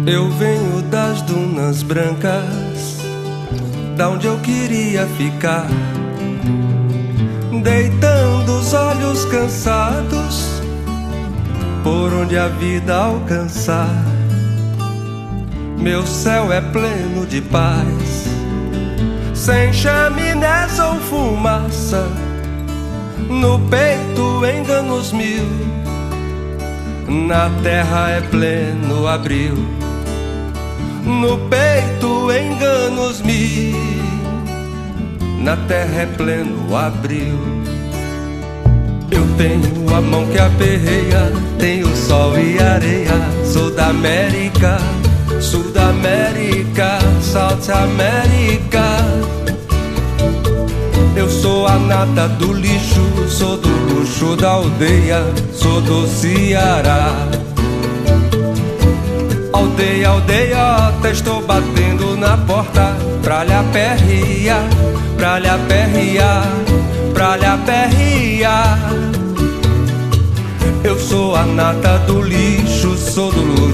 Eu venho das dunas brancas, da onde eu queria ficar, deitando os olhos cansados, por onde a vida alcançar. Meu céu é pleno de paz, sem chaminés ou fumaça, no peito enganos mil, na terra é pleno abril. No peito enganos mil, na terra é pleno abril. Eu tenho a mão que aperreia, tenho sol e areia. Sou da América, Sul da América, South América. Eu sou a nata do lixo, sou do luxo da aldeia, sou do Ceará. Aldeia, aldeia, estou batendo na porta pra lhe aperrear, pra lhe aperrear, pra lhe aperrear. Eu sou a nata do lixo, sou do luxo